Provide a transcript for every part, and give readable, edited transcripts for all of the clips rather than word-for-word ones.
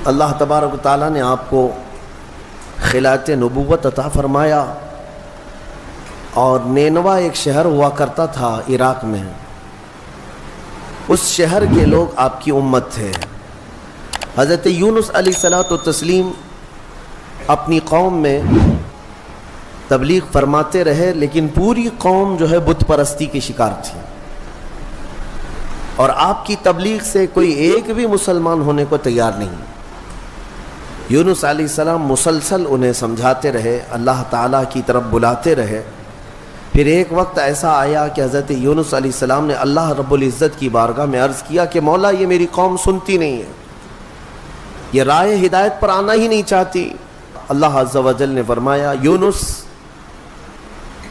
اللہ تبارک و تعالیٰ نے آپ کو خلافت نبوت عطا فرمایا اور نینوا ایک شہر ہوا کرتا تھا عراق میں، اس شہر کے لوگ آپ کی امت تھے۔ حضرت یونس علیہ الصلوۃ والتسلیم اپنی قوم میں تبلیغ فرماتے رہے، لیکن پوری قوم جو ہے بت پرستی کی شکار تھی، اور آپ کی تبلیغ سے کوئی ایک بھی مسلمان ہونے کو تیار نہیں۔ یونس علیہ السلام مسلسل انہیں سمجھاتے رہے، اللہ تعالیٰ کی طرف بلاتے رہے۔ پھر ایک وقت ایسا آیا کہ حضرت یونس علیہ السلام نے اللہ رب العزت کی بارگاہ میں عرض کیا کہ مولا، یہ میری قوم سنتی نہیں ہے، یہ راہ ہدایت پر آنا ہی نہیں چاہتی۔ اللہ عز و جل نے فرمایا، یونس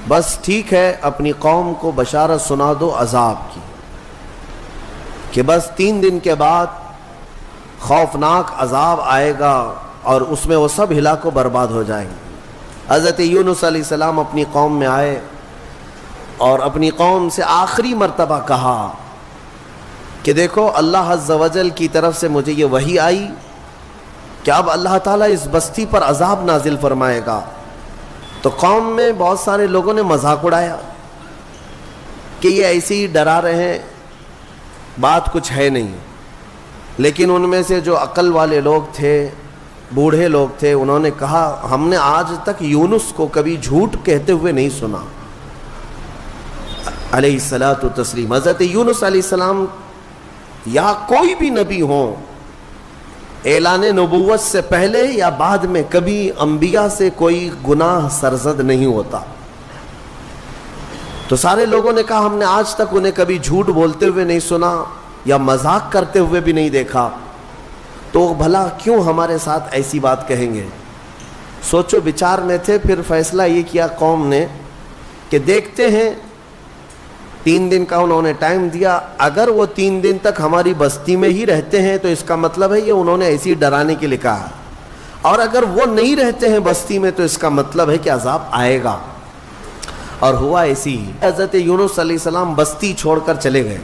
بس ٹھیک ہے، اپنی قوم کو بشارت سنا دو عذاب کی، کہ بس 3 دن کے بعد خوفناک عذاب آئے گا اور اس میں وہ سب ہلاک و برباد ہو جائیں گے۔ حضرت یونس علیہ السلام اپنی قوم میں آئے اور اپنی قوم سے آخری مرتبہ کہا کہ دیکھو، اللہ عز و جل کی طرف سے مجھے یہ وحی آئی کہ اب اللہ تعالیٰ اس بستی پر عذاب نازل فرمائے گا۔ تو قوم میں بہت سارے لوگوں نے مذاق اڑایا کہ یہ ایسے ہی ڈرا رہے ہیں، بات کچھ ہے نہیں۔ لیکن ان میں سے جو عقل والے لوگ تھے، بوڑھے لوگ تھے، انہوں نے کہا، ہم نے آج تک یونس کو کبھی جھوٹ کہتے ہوئے نہیں سنا علیہ الصلاۃ والتسلیم۔ حضرت یونس علیہ السلام یا کوئی بھی نبی ہو، اعلان نبوت سے پہلے یا بعد میں کبھی انبیاء سے کوئی گناہ سرزد نہیں ہوتا۔ تو سارے لوگوں نے کہا، ہم نے آج تک انہیں کبھی جھوٹ بولتے ہوئے نہیں سنا یا مذاق کرتے ہوئے بھی نہیں دیکھا، تو بھلا کیوں ہمارے ساتھ ایسی بات کہیں گے؟ سوچو بچار میں تھے۔ پھر فیصلہ یہ کیا قوم نے کہ دیکھتے ہیں، 3 دن کا انہوں نے ٹائم دیا، اگر وہ 3 دن تک ہماری بستی میں ہی رہتے ہیں تو اس کا مطلب ہے یہ انہوں نے ایسی ڈرانے کے لیے کہا، اور اگر وہ نہیں رہتے ہیں بستی میں تو اس کا مطلب ہے کہ عذاب آئے گا۔ اور ہوا ایسی ہی، حضرت یونس علیہ السلام بستی چھوڑ کر چلے گئے۔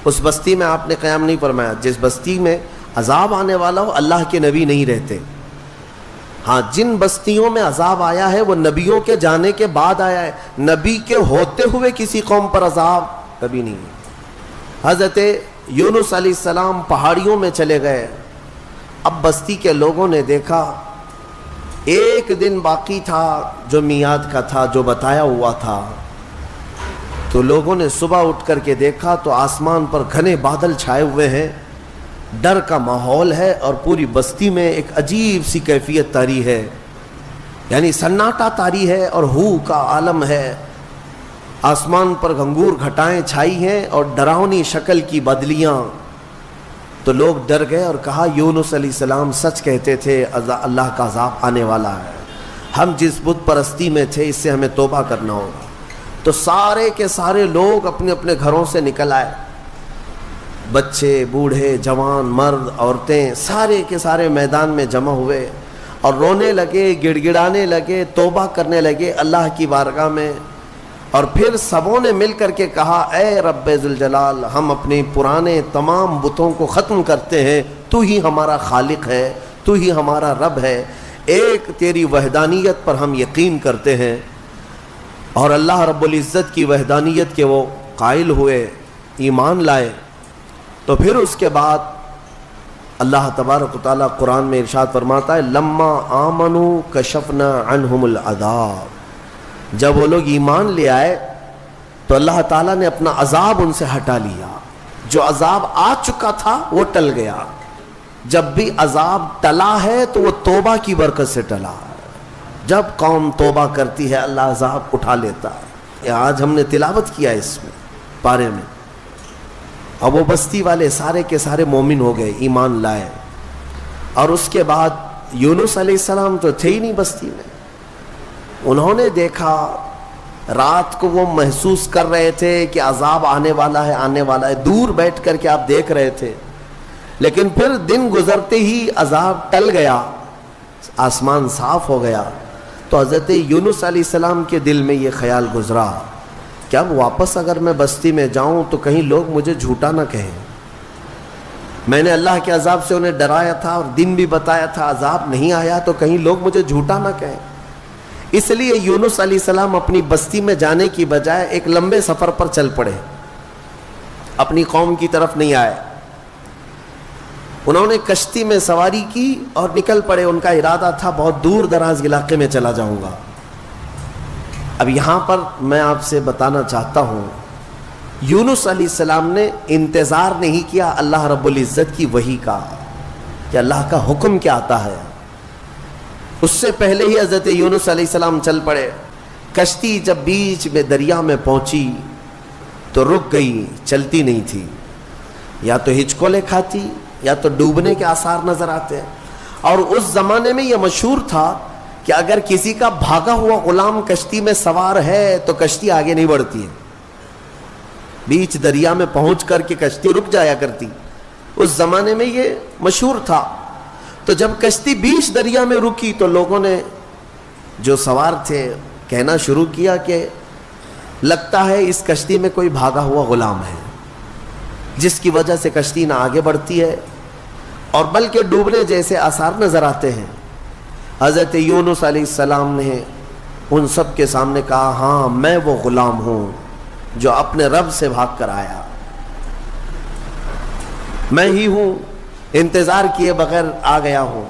اس بستی میں آپ نے قیام نہیں فرمایا۔ جس بستی میں عذاب آنے والا ہو، اللہ کے نبی نہیں رہتے۔ ہاں، جن بستیوں میں عذاب آیا ہے وہ نبیوں کے جانے کے بعد آیا ہے، نبی کے ہوتے ہوئے کسی قوم پر عذاب کبھی نہیں ہے۔ حضرت یونس علیہ السلام پہاڑیوں میں چلے گئے۔ اب بستی کے لوگوں نے دیکھا 1 دن باقی تھا جو میعاد کا تھا، جو بتایا ہوا تھا، تو لوگوں نے صبح اٹھ کر کے دیکھا تو آسمان پر گھنے بادل چھائے ہوئے ہیں، ڈر کا ماحول ہے، اور پوری بستی میں ایک عجیب سی کیفیت طاری ہے، یعنی سناٹا طاری ہے اور ہو کا عالم ہے۔ آسمان پر گھنگور گھٹائیں چھائی ہیں اور ڈراؤنی شکل کی بدلیاں۔ تو لوگ ڈر گئے اور کہا، یونس علیہ السلام سچ کہتے تھے، اللہ کا عذاب آنے والا ہے، ہم جس بت پرستی میں تھے اس سے ہمیں توبہ کرنا ہوگا۔ تو سارے کے سارے لوگ اپنے اپنے گھروں سے نکل آئے، بچے، بوڑھے، جوان، مرد، عورتیں، سارے کے سارے میدان میں جمع ہوئے اور رونے لگے، گڑ گڑانے لگے، توبہ کرنے لگے اللہ کی بارگاہ میں۔ اور پھر سبوں نے مل کر کے کہا، اے رب ذوالجلال، ہم اپنے پرانے تمام بتوں کو ختم کرتے ہیں، تو ہی ہمارا خالق ہے، تو ہی ہمارا رب ہے، ایک تیری وحدانیت پر ہم یقین کرتے ہیں۔ اور اللہ رب العزت کی وحدانیت کے وہ قائل ہوئے، ایمان لائے۔ تو پھر اس کے بعد اللہ تبارک و تعالیٰ قرآن میں ارشاد فرماتا ہے، لما آمنوا کشفنا عنہم العذاب۔ جب وہ لوگ ایمان لے آئے تو اللہ تعالیٰ نے اپنا عذاب ان سے ہٹا لیا۔ جو عذاب آ چکا تھا وہ ٹل گیا۔ جب بھی عذاب ٹلا ہے تو وہ توبہ کی برکت سے ٹلا ہے۔ جب قوم توبہ کرتی ہے اللہ عذاب اٹھا لیتا ہے۔ آج ہم نے تلاوت کیا اس میں پارے میں۔ اب وہ بستی والے سارے کے سارے مومن ہو گئے، ایمان لائے۔ اور اس کے بعد یونس علیہ السلام تو تھے ہی نہیں بستی میں۔ انہوں نے دیکھا، رات کو وہ محسوس کر رہے تھے کہ عذاب آنے والا ہے، آنے والا ہے، دور بیٹھ کر کے آپ دیکھ رہے تھے، لیکن پھر دن گزرتے ہی عذاب ٹل گیا، آسمان صاف ہو گیا۔ تو حضرت یونس علیہ السلام کے دل میں یہ خیال گزرا کہ اب واپس اگر میں بستی میں جاؤں تو کہیں لوگ مجھے جھوٹا نہ کہیں، میں نے اللہ کے عذاب سے انہیں ڈرایا تھا اور دن بھی بتایا تھا، عذاب نہیں آیا تو کہیں لوگ مجھے جھوٹا نہ کہیں۔ اس لیے یونس علیہ السلام اپنی بستی میں جانے کی بجائے ایک لمبے سفر پر چل پڑے، اپنی قوم کی طرف نہیں آئے۔ انہوں نے کشتی میں سواری کی اور نکل پڑے۔ ان کا ارادہ تھا بہت دور دراز علاقے میں چلا جاؤں گا۔ اب یہاں پر میں آپ سے بتانا چاہتا ہوں، یونس علیہ السلام نے انتظار نہیں کیا اللہ رب العزت کی وحی کا کہ اللہ کا حکم کیا آتا ہے۔ اس سے پہلے ہی حضرت یونس علیہ السلام چل پڑے۔ کشتی جب بیچ میں دریا میں پہنچی تو رک گئی، چلتی نہیں تھی، یا تو ہچکولے کھاتی یا تو ڈوبنے کے آثار نظر آتے ہیں۔ اور اس زمانے میں یہ مشہور تھا کہ اگر کسی کا بھاگا ہوا غلام کشتی میں سوار ہے تو کشتی آگے نہیں بڑھتی ہے، بیچ دریا میں پہنچ کر کے کشتی رک جایا کرتی۔ اس زمانے میں یہ مشہور تھا۔ تو جب کشتی بیچ دریا میں رکی تو لوگوں نے جو سوار تھے کہنا شروع کیا کہ لگتا ہے اس کشتی میں کوئی بھاگا ہوا غلام ہے، جس کی وجہ سے کشتی نہ آگے بڑھتی ہے اور بلکہ ڈوبنے جیسے آثار نظر آتے ہیں۔ حضرت یونس علیہ السلام نے ان سب کے سامنے کہا، ہاں میں وہ غلام ہوں جو اپنے رب سے بھاگ کر آیا، میں ہی ہوں، انتظار کیے بغیر آ گیا ہوں۔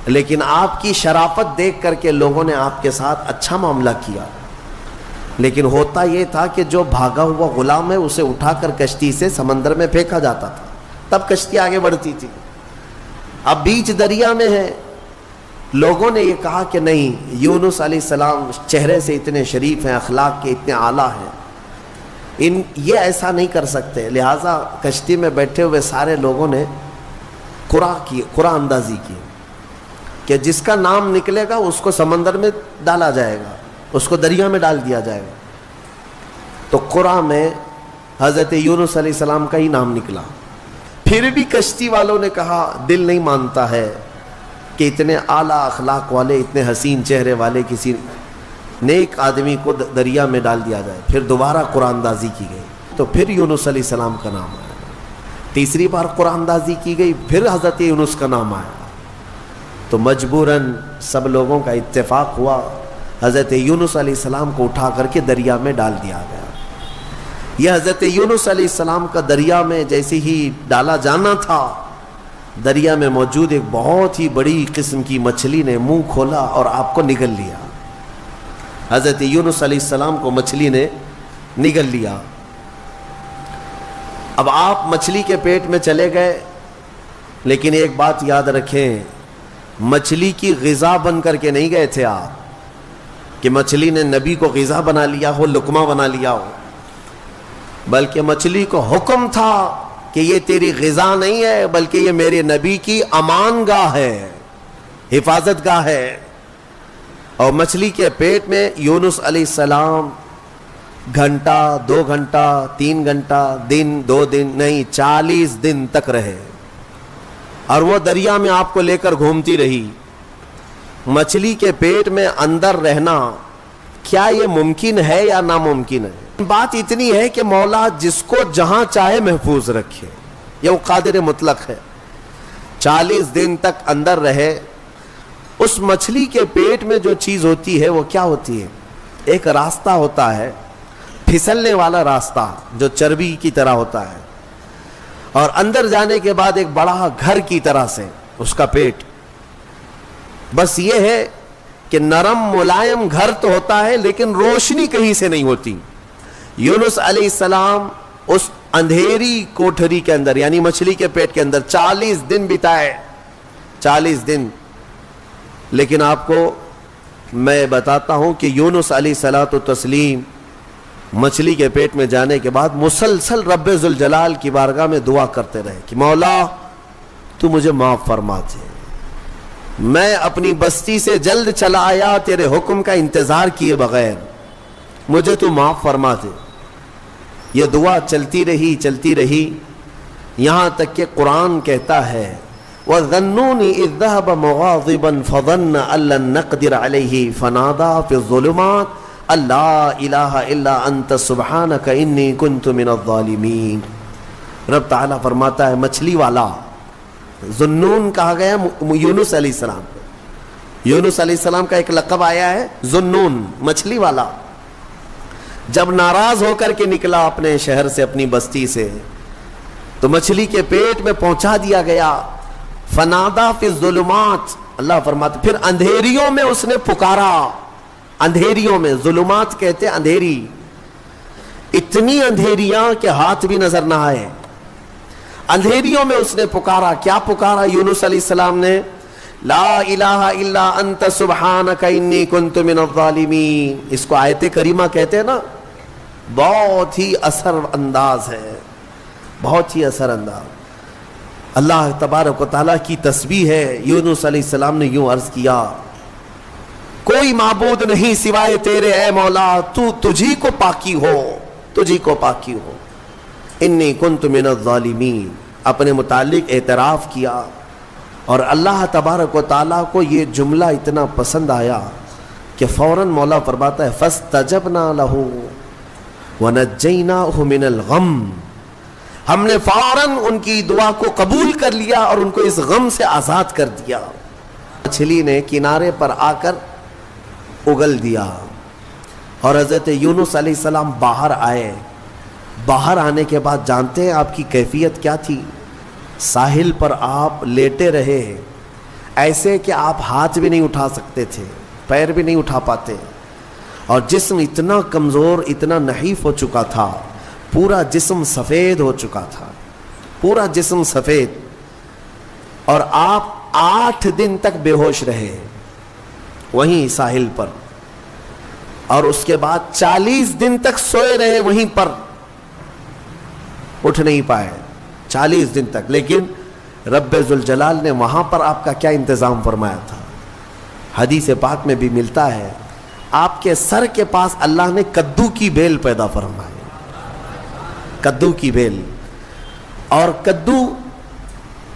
لیکن آپ کی شرافت دیکھ کر کے لوگوں نے آپ کے ساتھ اچھا معاملہ کیا، لیکن ہوتا یہ تھا کہ جو بھاگا ہوا غلام ہے اسے اٹھا کر کشتی سے سمندر میں پھینکا جاتا تھا، تب کشتی آگے بڑھتی تھی۔ اب بیچ دریا میں ہے۔ لوگوں نے یہ کہا کہ نہیں، یونس علیہ السلام چہرے سے اتنے شریف ہیں، اخلاق کے اتنے اعلیٰ ہیں، یہ ایسا نہیں کر سکتے۔ لہٰذا کشتی میں بیٹھے ہوئے سارے لوگوں نے قرآن اندازی کی کہ جس کا نام نکلے گا اس کو سمندر میں ڈالا جائے گا، اس کو دریا میں ڈال دیا جائے گا۔ تو قرآن میں حضرت یونس علیہ السلام کا ہی نام نکلا۔ پھر بھی کشتی والوں نے کہا دل نہیں مانتا ہے کہ اتنے اعلیٰ اخلاق والے، اتنے حسین چہرے والے کسی نیک آدمی کو دریا میں ڈال دیا جائے۔ پھر دوبارہ قرآن اندازی کی گئی تو پھر یونس علیہ السلام کا نام آیا۔ تیسری بار قرآن اندازی کی گئی، پھر حضرت یونس کا نام آیا۔ تو مجبوراً سب لوگوں کا اتفاق ہوا، حضرت یونس علیہ السلام کو اٹھا کر کے دریا میں ڈال دیا گیا۔ یہ حضرت یونس علیہ السلام کا دریا میں جیسے ہی ڈالا جانا تھا، دریا میں موجود ایک بہت ہی بڑی قسم کی مچھلی نے منہ کھولا اور آپ کو نگل لیا۔ حضرت یونس علیہ السلام کو مچھلی نے نگل لیا۔ اب آپ مچھلی کے پیٹ میں چلے گئے، لیکن ایک بات یاد رکھیں، مچھلی کی غذا بن کر کے نہیں گئے تھے آپ کہ مچھلی نے نبی کو غذا بنا لیا ہو، لقمہ بنا لیا ہو، بلکہ مچھلی کو حکم تھا کہ یہ تیری غذا نہیں ہے، بلکہ یہ میرے نبی کی امان گاہ ہے، حفاظت گاہ ہے۔ اور مچھلی کے پیٹ میں یونس علیہ السلام گھنٹہ، 2 گھنٹہ، 3 گھنٹہ، دن، 2 دن نہیں، 40 دن تک رہے، اور وہ دریا میں آپ کو لے کر گھومتی رہی۔ مچھلی کے پیٹ میں اندر رہنا کیا یہ ممکن ہے یا ناممکن ہے؟ بات اتنی ہے کہ مولا جس کو جہاں چاہے محفوظ رکھے، یہ وہ قادر مطلق ہے۔ 40 دن تک اندر رہے۔ اس مچھلی کے پیٹ میں جو چیز ہوتی ہے وہ کیا ہوتی ہے؟ ایک راستہ ہوتا ہے، پھسلنے والا راستہ جو چربی کی طرح ہوتا ہے، اور اندر جانے کے بعد ایک بڑا گھر کی طرح سے اس کا پیٹ۔ بس یہ ہے کہ نرم ملائم گھر تو ہوتا ہے لیکن روشنی کہیں سے نہیں ہوتی۔ یونس علیہ السلام اس اندھیری کوٹھری کے اندر یعنی مچھلی کے پیٹ کے اندر 40 دن بتائے، 40 دن۔ لیکن آپ کو میں بتاتا ہوں کہ یونس علیہ الصلوۃ والتسلیم مچھلی کے پیٹ میں جانے کے بعد مسلسل رب ذوالجلال کی بارگاہ میں دعا کرتے رہے کہ مولا تو مجھے معاف فرما دے، میں اپنی بستی سے جلد چلا آیا تیرے حکم کا انتظار کیے بغیر، مجھے تو معاف فرما دے۔ یہ دعا چلتی رہی یہاں تک کہ قرآن کہتا ہے وَظَنُّونِ إِذْ ذَهَبَ مُغَاضِبًا فَظَنَّ أَن لَّن نَّقْدِرَ عَلَيْهِ فَنَادَىٰ فِي الظُّلُمَاتِ أَن لَّا إِلَٰهَ إِلَّا أَنتَ سُبْحَانَكَ إِنِّي كُنتُ مِنَ الظَّالِمِينَ۔ رب تعالیٰ فرماتا ہے مچھلی والا، ذنون کہا گیا یونس علیہ السلام، یونس علیہ السلام کا ایک لقب آیا ہے ذنون، مچھلی والا. جب ناراض ہو کر کے نکلا اپنے شہر سے، اپنی بستی سے، تو مچھلی کے پیٹ میں پہنچا دیا گیا. فنادا فی الظلمات، اللہ فرماتے پھر اندھیریوں میں اس نے پکارا. اندھیریوں میں، ظلمات کہتے اندھیری، اتنی اندھیریاں کہ ہاتھ بھی نظر نہ آئے. اندھیریوں میں اس نے پکارا. کیا پکارا یونس علیہ السلام نے؟ لا الہ الا انت سبحانک انی کنت من الظالمین. اس کو آیت کریمہ کہتے ہیں نا، بہت ہی اثر انداز ہے، بہت ہی اثر انداز. اللہ تبارک و تعالیٰ کی تسبیح ہے. یونس علیہ السلام نے یوں عرض کیا، کوئی معبود نہیں سوائے تیرے اے مولا، تو تجھی کو پاکی ہو، تجھی کو پاکی ہو. انی کنت من الظالمین، اپنے متعلق اعتراف کیا. اور اللہ تبارک و تعالیٰ کو یہ جملہ اتنا پسند آیا کہ فوراً مولا فرماتا ہے فاستجبنا له ونجیناہ من الغم. ہم نے فوراً ان کی دعا کو قبول کر لیا اور ان کو اس غم سے آزاد کر دیا. مچھلی نے کنارے پر آ کر اگل دیا اور حضرت یونس علیہ السلام باہر آئے. باہر آنے کے بعد جانتے ہیں آپ کی کیفیت کیا تھی؟ ساحل پر آپ لیٹے رہے ایسے کہ آپ ہاتھ بھی نہیں اٹھا سکتے تھے، پیر بھی نہیں اٹھا پاتے، اور جسم اتنا کمزور، اتنا نحیف ہو چکا تھا، پورا جسم سفید ہو چکا تھا، پورا جسم سفید. اور آپ 8 دن تک بے ہوش رہے وہیں ساحل پر، اور اس کے بعد 40 دن تک سوئے رہے وہیں پر، اٹھ نہیں پائے 40 دن تک. لیکن رب ذوالجلال نے وہاں پر آپ کا کیا انتظام فرمایا تھا؟ حدیث پاک میں بھی ملتا ہے آپ کے سر کے پاس اللہ نے کدو کی بیل پیدا فرمائی، کدو کی بیل. اور کدو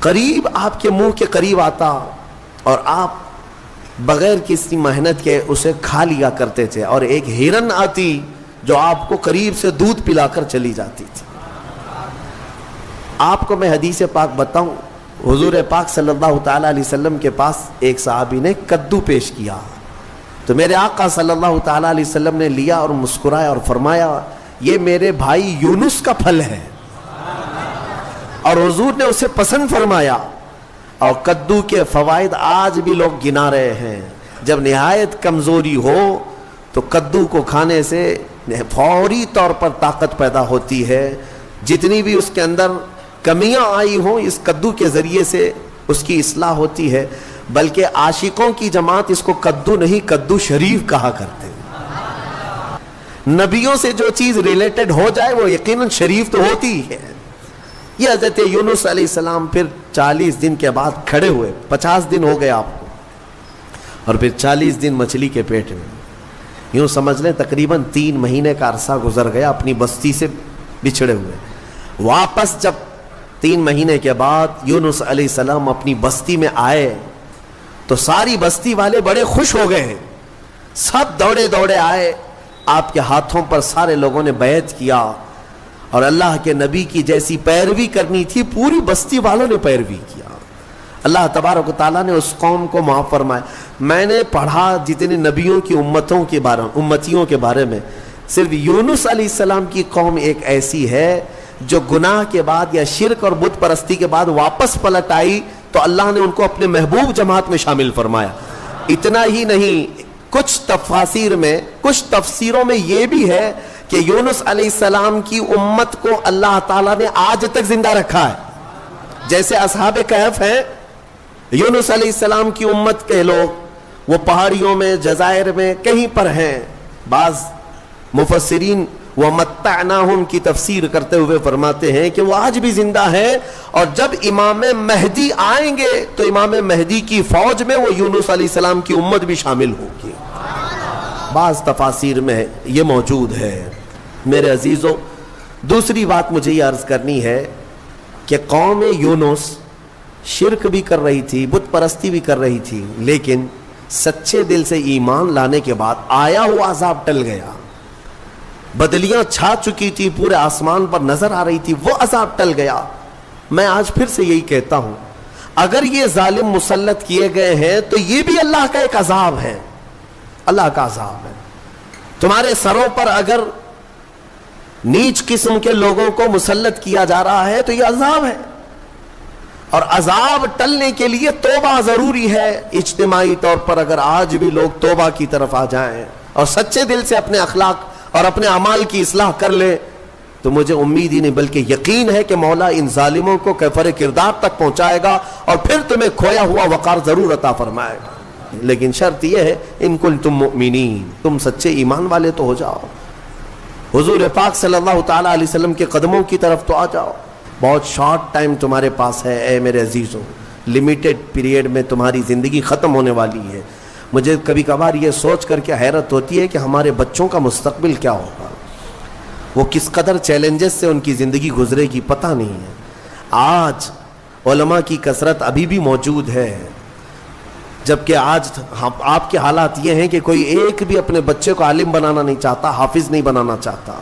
قریب آپ کے منہ کے قریب آتا اور آپ بغیر کسی محنت کے اسے کھا لیا کرتے تھے. اور ایک ہرن آتی جو آپ کو قریب سے دودھ پلا کر چلی جاتی تھی. آپ کو میں حدیث پاک بتاؤں، حضور پاک صلی اللہ تعالیٰ علیہ وسلم کے پاس ایک صحابی نے کدو پیش کیا، تو میرے آقا صلی اللہ تعالیٰ علیہ وسلم نے لیا اور مسکرایا اور فرمایا یہ میرے بھائی یونس کا پھل ہے. اور حضور نے اسے پسند فرمایا. اور کدو کے فوائد آج بھی لوگ گنا رہے ہیں. جب نہایت کمزوری ہو تو کدو کو کھانے سے فوری طور پر طاقت پیدا ہوتی ہے. جتنی بھی اس کے اندر کمیاں آئی ہوں اس کدو کے ذریعے سے اس کی اصلاح ہوتی ہے. بلکہ عاشقوں کی جماعت اس کو کدو نہیں کدو شریف کہا کرتے ہیں. نبیوں سے جو چیز ریلیٹڈ ہو جائے وہ یقیناً شریف تو ہوتی ہے. یہ حضرت یونس علیہ السلام پھر 40 دن کے بعد کھڑے ہوئے. 50 دن ہو گئے آپ کو، اور پھر 40 دن مچھلی کے پیٹ میں. یوں سمجھ لیں تقریباً 3 مہینے کا عرصہ گزر گیا اپنی بستی سے بچھڑے ہوئے. واپس جب 3 مہینے کے بعد یونس علیہ السلام اپنی بستی میں آئے تو ساری بستی والے بڑے خوش ہو گئے. سب دوڑے دوڑے آئے، آپ کے ہاتھوں پر سارے لوگوں نے بیعت کیا، اور اللہ کے نبی کی جیسی پیروی کرنی تھی پوری بستی والوں نے پیروی کیا. اللہ تبارک و تعالیٰ نے اس قوم کو معاف فرمایا. میں نے پڑھا جتنے نبیوں کی امتیوں کے بارے میں، صرف یونس علیہ السلام کی قوم ایک ایسی ہے جو گناہ کے بعد یا شرک اور بت پرستی کے بعد واپس پلٹ آئی تو اللہ نے ان کو اپنے محبوب جماعت میں شامل فرمایا. اتنا ہی نہیں، کچھ تفسیروں میں یہ بھی ہے کہ یونس علیہ السلام کی امت کو اللہ تعالیٰ نے آج تک زندہ رکھا ہے. جیسے اصحاب کہف ہیں، یونس علیہ السلام کی امت کے لوگ وہ پہاڑیوں میں، جزائر میں کہیں پر ہیں. بعض مفسرین وَمَتَّعْنَاهُمْ کی تفسیر کرتے ہوئے فرماتے ہیں کہ وہ آج بھی زندہ ہے، اور جب امام مہدی آئیں گے تو امام مہدی کی فوج میں وہ یونس علیہ السلام کی امت بھی شامل ہوگی. بعض تفاسیر میں یہ موجود ہے. میرے عزیزوں، دوسری بات مجھے یہ عرض کرنی ہے کہ قوم یونس شرک بھی کر رہی تھی، بت پرستی بھی کر رہی تھی، لیکن سچے دل سے ایمان لانے کے بعد آیا ہوا عذاب ٹل گیا. بدلیاں چھا چکی تھی، پورے آسمان پر نظر آ رہی تھی، وہ عذاب ٹل گیا۔ میں آج پھر سے یہی کہتا ہوں، اگر یہ ظالم مسلط کیے گئے ہیں تو یہ بھی اللہ کا ایک عذاب ہے، اللہ کا عذاب ہے۔ تمہارے سروں پر اگر نیچ قسم کے لوگوں کو مسلط کیا جا رہا ہے تو یہ عذاب ہے، اور عذاب ٹلنے کے لیے توبہ ضروری ہے۔ اجتماعی طور پر اگر آج بھی لوگ توبہ کی طرف آ جائیں اور سچے دل سے اپنے اخلاق اور اپنے اعمال کی اصلاح کر لیں تو مجھے امید ہی نہیں بلکہ یقین ہے کہ مولا ان ظالموں کو کفر کردار تک پہنچائے گا اور پھر تمہیں کھویا ہوا وقار ضرور عطا فرمائے گا۔ لیکن شرط یہ ہے ان کنتم مؤمنین، تم سچے ایمان والے تو ہو جاؤ، حضور پاک صلی اللہ تعالی علیہ وسلم کے قدموں کی طرف تو آ جاؤ۔ بہت شارٹ ٹائم تمہارے پاس ہے اے میرے عزیزوں، لمیٹڈ پیریڈ میں تمہاری زندگی ختم ہونے والی ہے۔ مجھے کبھی کبھار یہ سوچ کر کے حیرت ہوتی ہے کہ ہمارے بچوں کا مستقبل کیا ہوگا، وہ کس قدر چیلنجز سے ان کی زندگی گزرے گی پتہ نہیں ہے۔ آج علماء کی کثرت ابھی بھی موجود ہے، جبکہ آج آپ کے حالات یہ ہیں کہ کوئی ایک بھی اپنے بچے کو عالم بنانا نہیں چاہتا، حافظ نہیں بنانا چاہتا۔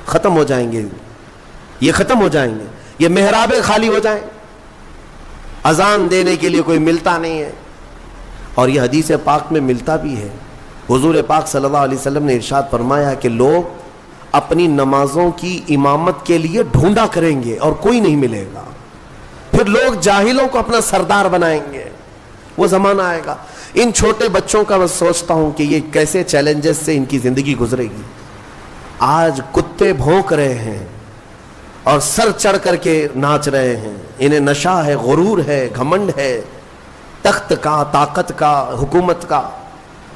ختم ہو جائیں گے، یہ ختم ہو جائیں گے، یہ محرابیں خالی ہو جائیں، اذان دینے کے لیے کوئی ملتا نہیں ہے۔ اور یہ حدیث پاک میں ملتا بھی ہے، حضور پاک صلی اللہ علیہ وسلم نے ارشاد فرمایا کہ لوگ اپنی نمازوں کی امامت کے لیے ڈھونڈا کریں گے اور کوئی نہیں ملے گا، پھر لوگ جاہلوں کو اپنا سردار بنائیں گے، وہ زمانہ آئے گا۔ ان چھوٹے بچوں کا میں سوچتا ہوں کہ یہ کیسے چیلنجز سے ان کی زندگی گزرے گی۔ آج کتے بھونک رہے ہیں اور سر چڑھ کر کے ناچ رہے ہیں، انہیں نشہ ہے، غرور ہے، گھمنڈ ہے، تخت کا، طاقت کا، حکومت کا،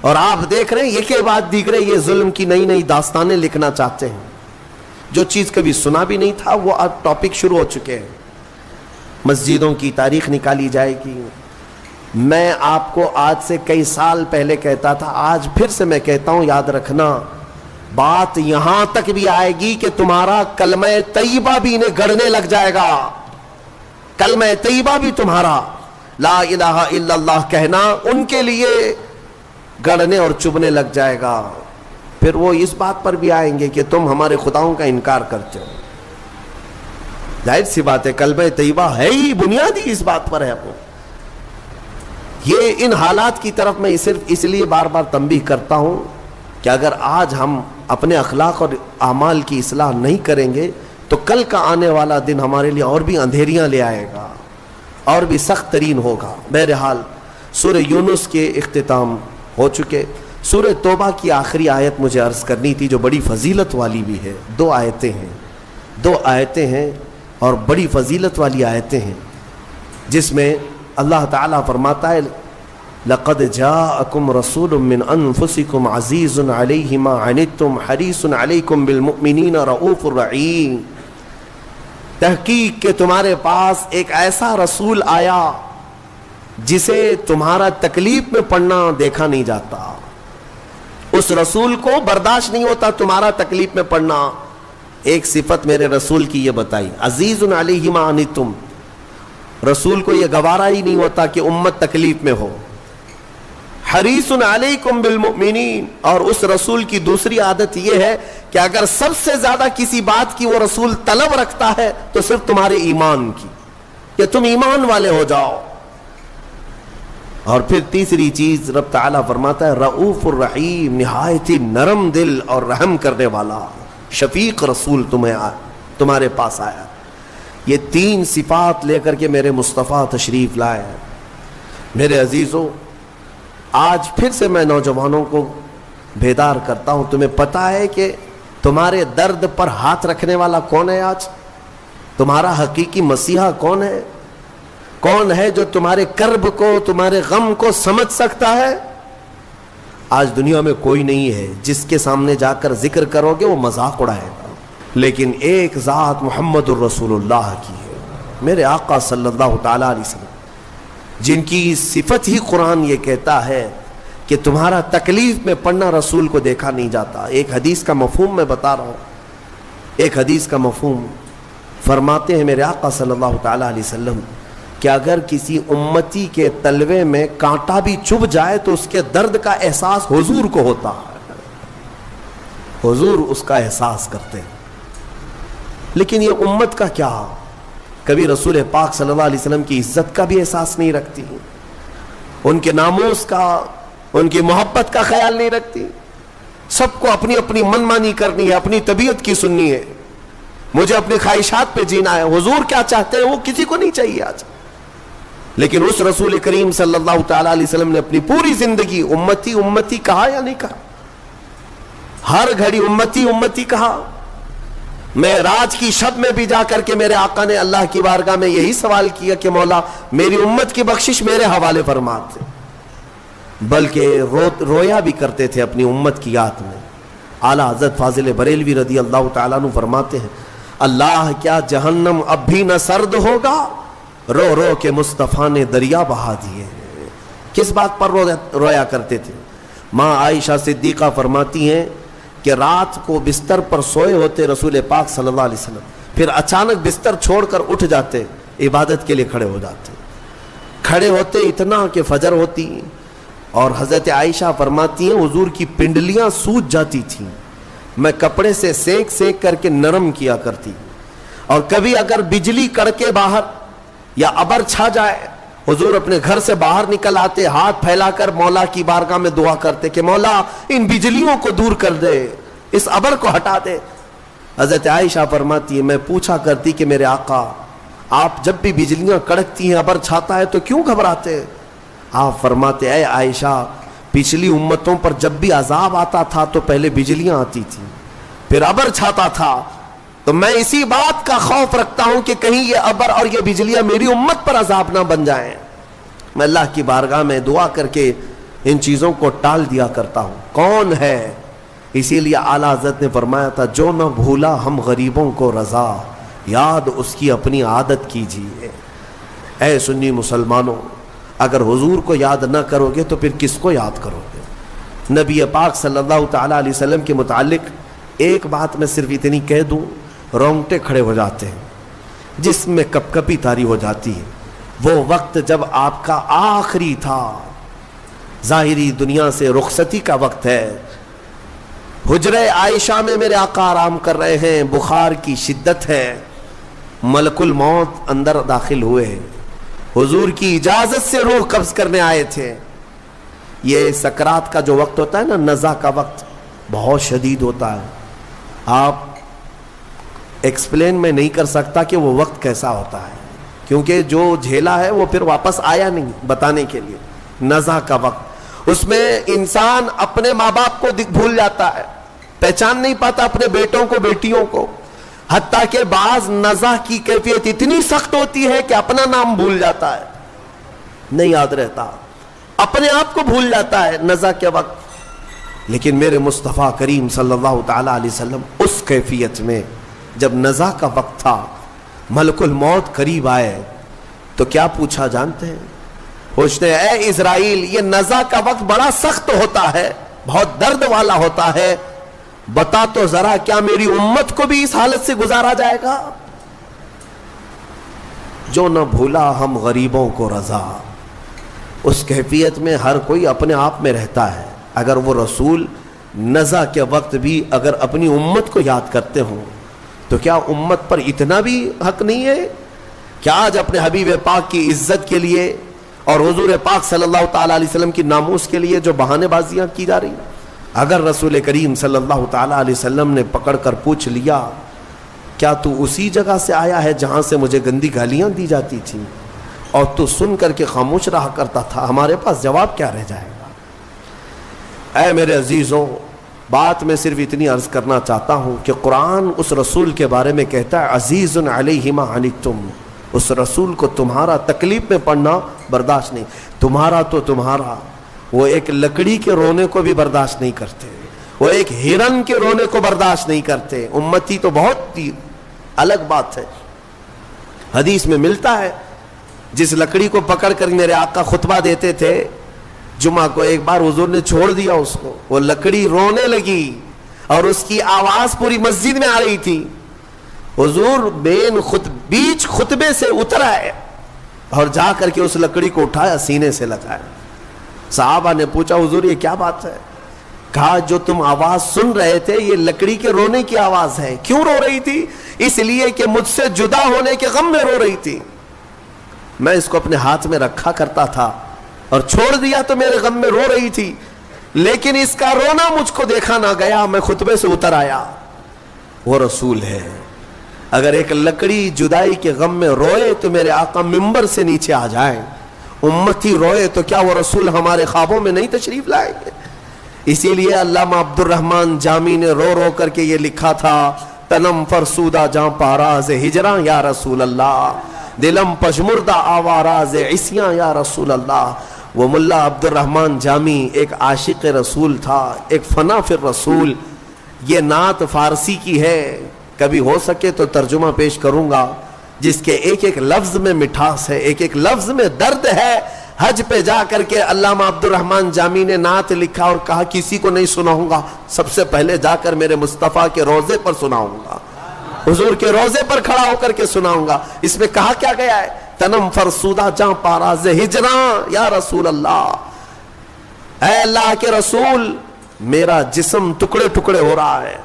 اور آپ دیکھ رہے ہیں یہ کے بعد دیکھ رہے یہ ظلم کی نئی نئی داستانیں لکھنا چاہتے ہیں، جو چیز کبھی سنا بھی نہیں تھا وہ اب ٹاپک شروع ہو چکے ہیں۔ مسجدوں کی تاریخ نکالی جائے گی۔ میں آپ کو آج سے کئی سال پہلے کہتا تھا، آج پھر سے میں کہتا ہوں، یاد رکھنا بات یہاں تک بھی آئے گی کہ تمہارا کلمہ طیبہ بھی انہیں گڑنے لگ جائے گا، کلمہ طیبہ بھی تمہارا لا الہ الا اللہ کہنا ان کے لیے گڑنے اور چبھنے لگ جائے گا۔ پھر وہ اس بات پر بھی آئیں گے کہ تم ہمارے خداؤں کا انکار کرتے ہو۔ ظاہر سی بات ہے، کلمہ طیبہ ہے ہی بنیادی اس بات پر ہے۔ یہ ان حالات کی طرف میں صرف اس لیے بار بار تنبیہ کرتا ہوں کہ اگر آج ہم اپنے اخلاق اور اعمال کی اصلاح نہیں کریں گے تو کل کا آنے والا دن ہمارے لیے اور بھی اندھیریاں لے آئے گا اور بھی سخت ترین ہوگا۔ بہرحال سورہ یونس کے اختتام ہو چکے۔ سورہ توبہ کی آخری آیت مجھے عرض کرنی تھی جو بڑی فضیلت والی بھی ہے۔ دو آیتیں ہیں اور بڑی فضیلت والی آیتیں ہیں، جس میں اللہ تعالیٰ فرماتا ہے لَقَدْ جَاءَكُمْ رَسُولٌ مِّنْ أَنفُسِكُمْ عَزِيزٌ عَلَيْهِ مَا عَنِتُّمْ حَرِيصٌ عَلَيْكُمْ بِالْمُؤْمِنِينَ رَءُوفٌ رَحِيمٌ۔ تحقیق کہ تمہارے پاس ایک ایسا رسول آیا جسے تمہارا تکلیف میں پڑنا دیکھا نہیں جاتا، اس رسول کو برداشت نہیں ہوتا تمہارا تکلیف میں پڑنا۔ ایک صفت میرے رسول کی یہ بتائی، عزیز علیہ ما عنتم، رسول کو یہ گوارا ہی نہیں ہوتا کہ امت تکلیف میں ہو۔ حریص علیکم بالمؤمنین، اور اس رسول کی دوسری عادت یہ ہے کہ اگر سب سے زیادہ کسی بات کی وہ رسول طلب رکھتا ہے تو صرف تمہارے ایمان کی، کہ تم ایمان والے ہو جاؤ۔ اور پھر تیسری چیز رب تعالیٰ فرماتا ہے رؤوف الرحیم، نہایت نرم دل اور رحم کرنے والا شفیق رسول تمہارے پاس آیا۔ یہ تین صفات لے کر کے میرے مصطفیٰ تشریف لائے ہیں۔ میرے عزیزوں، آج پھر سے میں نوجوانوں کو بیدار کرتا ہوں، تمہیں پتہ ہے کہ تمہارے درد پر ہاتھ رکھنے والا کون ہے؟ آج تمہارا حقیقی مسیحا کون ہے؟ کون ہے جو تمہارے کرب کو، تمہارے غم کو سمجھ سکتا ہے؟ آج دنیا میں کوئی نہیں ہے، جس کے سامنے جا کر ذکر کرو گے وہ مذاق اڑائے گا، لیکن ایک ذات محمد الرسول اللہ کی ہے، میرے آقا صلی اللہ تعالیٰ علیہ وسلم، جن کی صفت ہی قرآن یہ کہتا ہے کہ تمہارا تکلیف میں پڑنا رسول کو دیکھا نہیں جاتا۔ ایک حدیث کا مفہوم میں بتا رہا ہوں، ایک حدیث کا مفہوم فرماتے ہیں میرے آقا صلی اللہ تعالیٰ علیہ وسلم کہ اگر کسی امتی کے تلوے میں کانٹا بھی چبھ جائے تو اس کے درد کا احساس حضور کو ہوتا ہے۔ حضور اس کا احساس کرتے ہیں. لیکن یہ امت کا کیا، کبھی رسول پاک صلی اللہ علیہ وسلم کی عزت کا بھی احساس نہیں رکھتی، ان کے ناموس کا، ان کی محبت کا خیال نہیں رکھتی. سب کو اپنی اپنی من مانی کرنی ہے، اپنی طبیعت کی سننی ہے، مجھے اپنی خواہشات پہ جینا ہے. حضور کیا چاہتے ہیں وہ کسی کو نہیں چاہیے آج. لیکن اس رسول کریم صلی اللہ تعالی علیہ وسلم نے اپنی پوری زندگی امتی امتی کہا یا نہیں کہا؟ ہر گھڑی امتی امتی کہا. معراج کی شب میں بھی جا کر کے میرے آقا نے اللہ کی بارگاہ میں یہی سوال کیا کہ مولا میری امت کی بخشش میرے حوالے فرماتے. بلکہ رویا بھی کرتے تھے اپنی امت کی یاد میں. اعلیٰ حضرت فاضل بریلوی رضی اللہ تعالیٰ عنہ فرماتے ہیں اللہ کیا جہنم اب بھی نہ سرد ہوگا، رو رو کے مصطفیٰ نے دریا بہا دیے. کس بات پر رویا کرتے تھے؟ ماں عائشہ صدیقہ فرماتی ہیں کہ رات کو بستر پر سوئے ہوتے رسول پاک صلی اللہ علیہ وسلم، پھر اچانک بستر چھوڑ کر اٹھ جاتے، عبادت کے لیے کھڑے ہو جاتے. کھڑے ہوتے اتنا کہ فجر ہوتی، اور حضرت عائشہ فرماتی ہیں حضور کی پنڈلیاں سوج جاتی تھیں، میں کپڑے سے سینک سینک کر کے نرم کیا کرتی. اور کبھی اگر بجلی کڑکے باہر یا ابر چھا جائے، حضور اپنے گھر سے باہر نکل آتے، ہاتھ پھیلا کر مولا کی بارگاہ میں دعا کرتے کہ مولا ان بجلیوں کو دور کر دے، اس ابر کو ہٹا دے. حضرت عائشہ فرماتی ہے میں پوچھا کرتی کہ میرے آقا آپ جب بھی بجلیاں کڑکتی ہیں ابر چھاتا ہے تو کیوں گھبراتے؟ آپ فرماتے اے عائشہ پچھلی امتوں پر جب بھی عذاب آتا تھا تو پہلے بجلیاں آتی تھی پھر ابر چھاتا تھا، تو میں اسی بات کا خوف رکھتا ہوں کہ کہیں یہ ابر اور یہ بجلیاں میری امت پر عذاب نہ بن جائیں. میں اللہ کی بارگاہ میں دعا کر کے ان چیزوں کو ٹال دیا کرتا ہوں. کون ہے؟ اسی لیے اعلیٰ حضرت نے فرمایا تھا جو نہ بھولا ہم غریبوں کو رضا، یاد اس کی اپنی عادت کیجیے. اے سنی مسلمانوں، اگر حضور کو یاد نہ کرو گے تو پھر کس کو یاد کرو گے؟ نبی پاک صلی اللہ تعالیٰ علیہ وسلم کے متعلق ایک بات میں صرف اتنی کہہ دوں، رونگٹے کھڑے ہو جاتے ہیں، جسم میں کپ کپی طاری ہو جاتی ہے. وہ وقت جب آپ کا آخری تھا، ظاہری دنیا سے رخصتی کا وقت ہے، حجرہ عائشہ میں میرے آقا آرام کر رہے ہیں، بخار کی شدت ہے، ملک الموت اندر داخل ہوئے، حضور کی اجازت سے روح قبض کرنے آئے تھے. یہ سکرات کا جو وقت ہوتا ہے نا، نزع کا وقت بہت شدید ہوتا ہے. آپ ایکسپلین میں نہیں کر سکتا کہ وہ وقت کیسا ہوتا ہے، کیونکہ جو جھیلا ہے وہ پھر واپس آیا نہیں بتانے کے لیے. نزع کا وقت، اس میں انسان اپنے ماں باپ کو بھول جاتا ہے، پہچان نہیں پاتا اپنے بیٹوں کو بیٹیوں کو، حتیٰ کہ بعض نزع کی کیفیت اتنی سخت ہوتی ہے کہ اپنا نام بھول جاتا ہے، نہیں یاد رہتا، اپنے آپ کو بھول جاتا ہے نزع کے وقت. لیکن میرے مصطفیٰ کریم صلی اللہ تعالی علیہ وسلم اس کیفیت میں جب نزع کا وقت تھا، ملک الموت قریب آئے تو کیا پوچھا جانتے ہیں؟ پوچھتے اے اسرائیل یہ نزع کا وقت بڑا سخت ہوتا ہے، بہت درد والا ہوتا ہے، بتا تو ذرا کیا میری امت کو بھی اس حالت سے گزارا جائے گا؟ جو نہ بھولا ہم غریبوں کو رضا. اس کیفیت میں ہر کوئی اپنے آپ میں رہتا ہے. اگر وہ رسول نزع کے وقت بھی اگر اپنی امت کو یاد کرتے ہوں تو کیا امت پر اتنا بھی حق نہیں ہے؟ کیا آج اپنے حبیب پاک کی عزت کے لیے اور حضور پاک صلی اللہ تعالی علیہ وسلم کی ناموس کے لیے جو بہانے بازیاں کی جا رہی ہیں، اگر رسول کریم صلی اللہ تعالی علیہ وسلم نے پکڑ کر پوچھ لیا کیا تو اسی جگہ سے آیا ہے جہاں سے مجھے گندی گالیاں دی جاتی تھیں اور تو سن کر کے خاموش رہا کرتا تھا، ہمارے پاس جواب کیا رہ جائے گا؟ اے میرے عزیزوں، بات میں صرف اتنی عرض کرنا چاہتا ہوں کہ قرآن اس رسول کے بارے میں کہتا ہے عزیز علیہ ما عنتم. اس رسول کو تمہارا تکلیف میں پڑنا برداشت نہیں. تمہارا تو تمہارا، وہ ایک لکڑی کے رونے کو بھی برداشت نہیں کرتے، وہ ایک ہرن کے رونے کو برداشت نہیں کرتے. امتی تو بہت الگ بات ہے. حدیث میں ملتا ہے جس لکڑی کو پکڑ کر میرے آقا خطبہ دیتے تھے جمعہ کو، ایک بار حضور نے چھوڑ دیا اس کو، وہ لکڑی رونے لگی اور اس کی آواز پوری مسجد میں آ رہی تھی. حضور بیچ خطبے سے اتر آئے اور جا کر کے اس لکڑی کو اٹھایا، سینے سے لگایا. صحابہ نے پوچھا حضور یہ کیا بات ہے؟ کہا جو تم آواز سن رہے تھے یہ لکڑی کے رونے کی آواز ہے. کیوں رو رہی تھی؟ اس لیے کہ مجھ سے جدا ہونے کے غم میں رو رہی تھی. میں اس کو اپنے ہاتھ میں رکھا کرتا تھا اور چھوڑ دیا تو میرے غم میں رو رہی تھی, لیکن اس کا رونا مجھ کو دیکھا نہ گیا. میں خطبے سے اتر آیا. وہ رسول ہے. اگر ایک لکڑی جدائی کے غم میں روئے تو میرے آقا ممبر سے نیچے آ جائیں. امتی روئے تو کیا وہ رسول ہمارے خوابوں میں نہیں تشریف لائیں گے؟ اسی لیے علامہ عبد الرحمن جامی نے رو رو کر کے یہ لکھا تھا, تنم فرسودہ جاں پاراز ہجراں یا رسول اللہ, دلم پشمردہ آواراز عصیاں یا رسول اللہ. وہ ملا عبد الرحمن جامی ایک عاشق رسول تھا, ایک فنا فی الرسول. یہ نعت فارسی کی ہے, کبھی ہو سکے تو ترجمہ پیش کروں گا, جس کے ایک ایک لفظ میں مٹھاس ہے, ایک ایک لفظ میں درد ہے. حج پہ جا کر کے علامہ عبد الرحمن جامی نے نعت لکھا اور کہا کسی کو نہیں سناؤں گا, سب سے پہلے جا کر میرے مصطفیٰ کے روضے پر سناؤں گا, حضور کے روضے پر کھڑا ہو کر کے سناؤں گا. اس میں کہا کیا گیا ہے؟ تنم فرسودہ جاں پاراز ہجراں یا رسول اللہ. اے اللہ کے رسول, میرا جسم ٹکڑے ٹکڑے ہو رہا ہے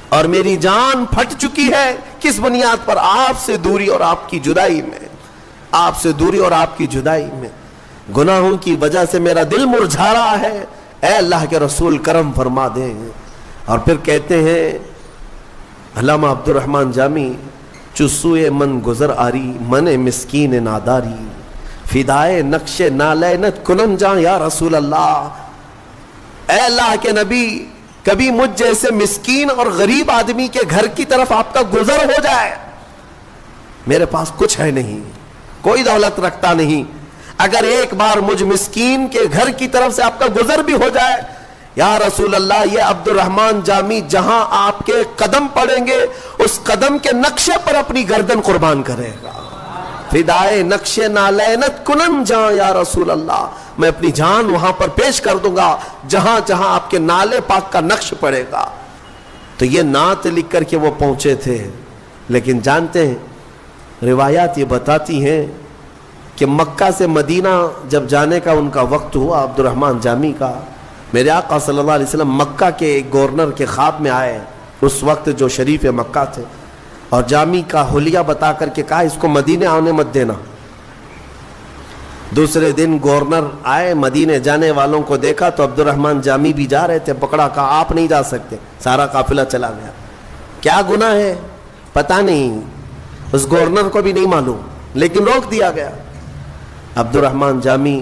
اور میری جان پھٹ چکی ہے. کس بنیاد پر؟ آپ سے دوری اور آپ کی جدائی میں. آپ سے دوری اور آپ کی جدائی میں گناہوں کی وجہ سے میرا دل مرجھا رہا ہے. اے اللہ کے رسول کرم فرما دیں. اور پھر کہتے ہیں علامہ عبد الرحمن جامی, چسوئے من گزر آری من مسکین ناداری, فدائے نقش نالینت کنن جاں یا رسول اللہ. اے اللہ کے نبی, کبھی مجھ جیسے مسکین اور غریب آدمی کے گھر کی طرف آپ کا گزر ہو جائے. میرے پاس کچھ ہے نہیں, کوئی دولت رکھتا نہیں, اگر ایک بار مجھ مسکین کے گھر کی طرف سے آپ کا گزر بھی ہو جائے, یا رسول اللہ, یہ عبد الرحمن جامی جہاں آپ کے قدم پڑیں گے اس قدم کے نقشے پر اپنی گردن قربان کرے گا. فدائے نقش نالینت کنن جاں یا رسول اللہ, میں اپنی جان وہاں پر پیش کر دوں گا جہاں جہاں آپ کے نالے پاک کا نقش پڑے گا. تو یہ نعت لکھ کر کے وہ پہنچے تھے. لیکن جانتے ہیں, روایات یہ بتاتی ہیں کہ مکہ سے مدینہ جب جانے کا ان کا وقت ہوا عبد الرحمن جامی کا, میرے آقا صلی اللہ علیہ وسلم مکہ کے ایک گورنر کے خواب میں آئے, اس وقت جو شریف مکہ تھے, اور جامی کا حلیہ بتا کر کے کہا اس کو مدینے آنے مت دینا. دوسرے دن گورنر آئے, مدینے جانے والوں کو دیکھا تو عبد الرحمن جامی بھی جا رہے تھے, پکڑا, کہا آپ نہیں جا سکتے. سارا قافلہ چلا گیا. کیا گناہ ہے پتہ نہیں, اس گورنر کو بھی نہیں معلوم, لیکن روک دیا گیا. عبد الرحمن جامی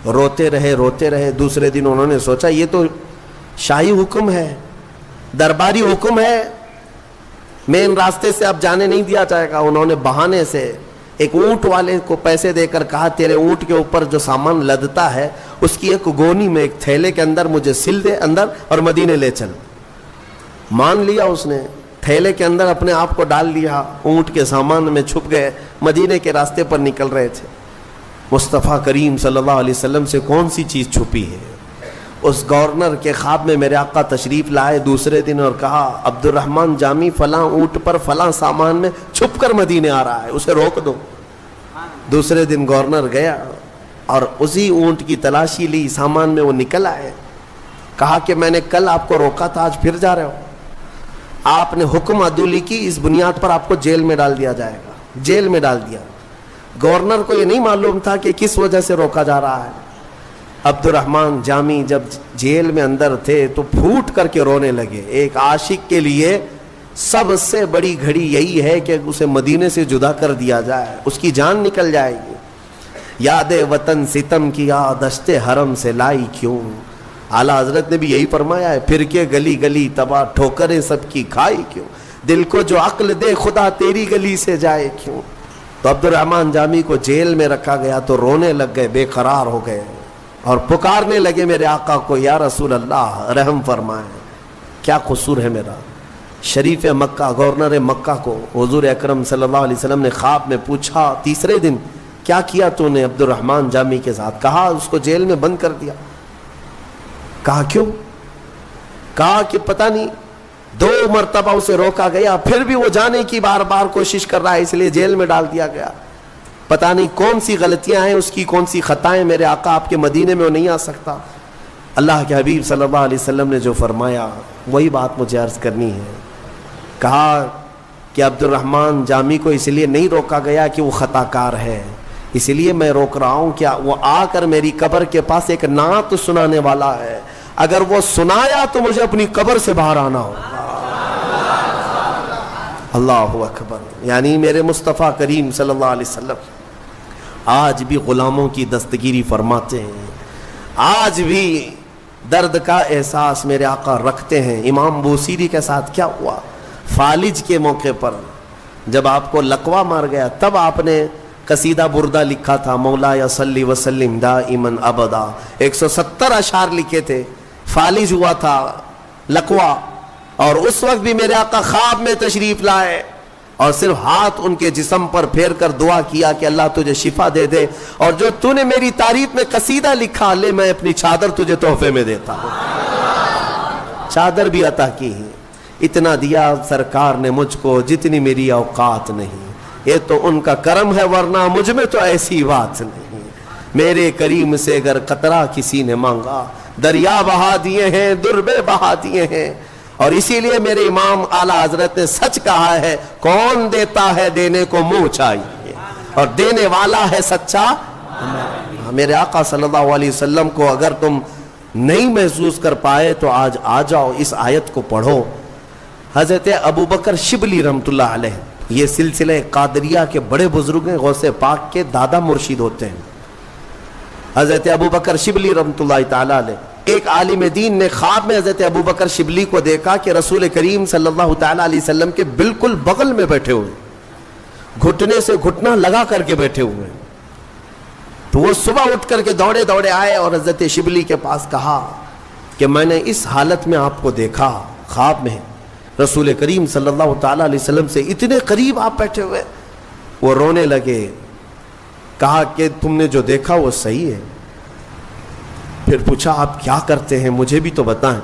روتے رہے. دوسرے دن انہوں نے سوچا یہ تو شاہی حکم ہے, درباری حکم ہے, مین راستے سے اب جانے نہیں دیا جائے گا. انہوں نے بہانے سے ایک اونٹ والے کو پیسے دے کر کہا تیرے اونٹ کے اوپر جو سامان لدتا ہے اس کی ایک گونی میں ایک تھیلے کے اندر مجھے سل دے اندر اور مدینے لے چل. مان لیا اس نے, تھیلے کے اندر اپنے آپ کو ڈال لیا, اونٹ کے سامان میں چھپ گئے, مدینے کے راستے پر نکل رہے تھے. مصطفیٰ کریم صلی اللہ علیہ وسلم سے کون سی چیز چھپی ہے؟ اس گورنر کے خواب میں میرے آقا تشریف لائے دوسرے دن اور کہا عبد الرحمن جامی فلاں اونٹ پر فلاں سامان میں چھپ کر مدینے آ رہا ہے, اسے روک دو. دوسرے دن گورنر گیا اور اسی اونٹ کی تلاشی لی, سامان میں وہ نکل آئے. کہا کہ میں نے کل آپ کو روکا تھا, آج پھر جا رہے ہو. آپ نے حکم عدولی کی, اس بنیاد پر آپ کو جیل میں ڈال دیا جائے گا. جیل میں ڈال دیا. گورنر کو یہ نہیں معلوم تھا کہ کس وجہ سے روکا جا رہا ہے. عبد الرحمن جامی جب جیل میں اندر تھے تو پھوٹ کر کے رونے لگے. ایک عاشق کے لیے سب سے بڑی گھڑی یہی ہے کہ اسے مدینے سے جدا کر دیا جائے, اس کی جان نکل جائے گی. یاد وطن ستم کیا دشت حرم سے لائی کیوں, اعلیٰ حضرت نے بھی یہی فرمایا ہے, پھر کے گلی گلی تباہ ٹھوکریں سب کی کھائی کیوں, دل کو جو عقل دے خدا تیری گلی سے جائے کیوں. تو عبد الرحمن جامی کو جیل میں رکھا گیا تو رونے لگ گئے, بے قرار ہو گئے اور پکارنے لگے میرے آقا کو, یا رسول اللہ رحم فرمائیں, کیا قصور ہے میرا. شریف مکہ گورنر مکہ کو حضور اکرم صلی اللہ علیہ وسلم نے خواب میں پوچھا تیسرے دن کیا کیا تو نے عبد الرحمن جامی کے ساتھ؟ کہا اس کو جیل میں بند کر دیا. کہا کیوں؟ کہا کہ پتہ نہیں, 2 مرتبہ اسے روکا گیا, پھر بھی وہ جانے کی بار بار کوشش کر رہا ہے, اس لیے جیل میں ڈال دیا گیا. پتہ نہیں کون سی غلطیاں ہیں اس کی, کون سی خطائیں, میرے آقا آپ کے مدینے میں وہ نہیں آ سکتا. اللہ کے حبیب صلی اللہ علیہ وسلم نے جو فرمایا وہی بات مجھے عرض کرنی ہے. کہا کہ عبد الرحمن جامی کو اس لیے نہیں روکا گیا کہ وہ خطا کار ہے, اس لیے میں روک رہا ہوں کہ وہ آ کر میری قبر کے پاس ایک نعت سنانے والا ہے, اگر وہ سنایا تو مجھے اپنی قبر سے باہر آنا ہوگا. اللہ اکبر. یعنی میرے مصطفیٰ کریم صلی اللہ علیہ وسلم آج بھی غلاموں کی دستگیری فرماتے ہیں, آج بھی درد کا احساس میرے آقا رکھتے ہیں. امام بوصیری کے ساتھ کیا ہوا؟ فالج کے موقع پر جب آپ کو لقوہ مار گیا تب آپ نے قصیدہ بردہ لکھا تھا, مولا یا صلی وسلم دائما ابدا. 170 اشعار لکھے تھے. فالج ہوا تھا لقوہ, اور اس وقت بھی میرے آقا خواب میں تشریف لائے اور صرف ہاتھ ان کے جسم پر پھیر کر دعا کیا کہ اللہ تجھے شفا دے دے, اور جو تو نے میری تعریف میں قصیدہ لکھا لے میں اپنی چادر تجھے تحفے میں دیتا ہوں. چادر بھی عطا کی ہے. اتنا دیا سرکار نے مجھ کو جتنی میری اوقات نہیں, یہ تو ان کا کرم ہے ورنہ مجھ میں تو ایسی بات نہیں. میرے کریم سے اگر قطرہ کسی نے مانگا دریا بہا دیے ہیں, دربے بہا دیے ہیں. اور اسی لیے میرے امام اعلیٰ حضرت نے سچ کہا ہے, کون دیتا ہے دینے کو منہ چاہیے, اور دینے والا ہے سچا. میرے آقا صلی اللہ علیہ وسلم کو اگر تم نہیں محسوس کر پائے تو آج آ جاؤ, اس آیت کو پڑھو. حضرت ابو بکر شبلی رحمۃ اللہ علیہ, یہ سلسلہ قادریہ کے بڑے بزرگ ہیں, غوث پاک کے دادا مرشد ہوتے ہیں. حضرت ابو بکر شبلی رحمۃ اللہ تعالی علیہ, ایک عالم دین نے خواب میں حضرت ابو بکر شبلی کو دیکھا کہ رسول کریم صلی اللہ تعالی علیہ وسلم کے بالکل بغل میں بیٹھے ہوئے, گھٹنے سے گھٹنا لگا کر کے بیٹھے ہوئے. تو وہ صبح اٹھ کر کے دوڑے دوڑے آئے اور حضرت شبلی کے پاس کہا کہ میں نے اس حالت میں آپ کو دیکھا خواب میں, رسول کریم صلی اللہ تعالی علیہ وسلم سے اتنے قریب آپ بیٹھے ہوئے. وہ رونے لگے. کہا کہ تم نے جو دیکھا وہ صحیح ہے. پھر پوچھا آپ کیا کرتے ہیں, مجھے بھی تو بتائیں.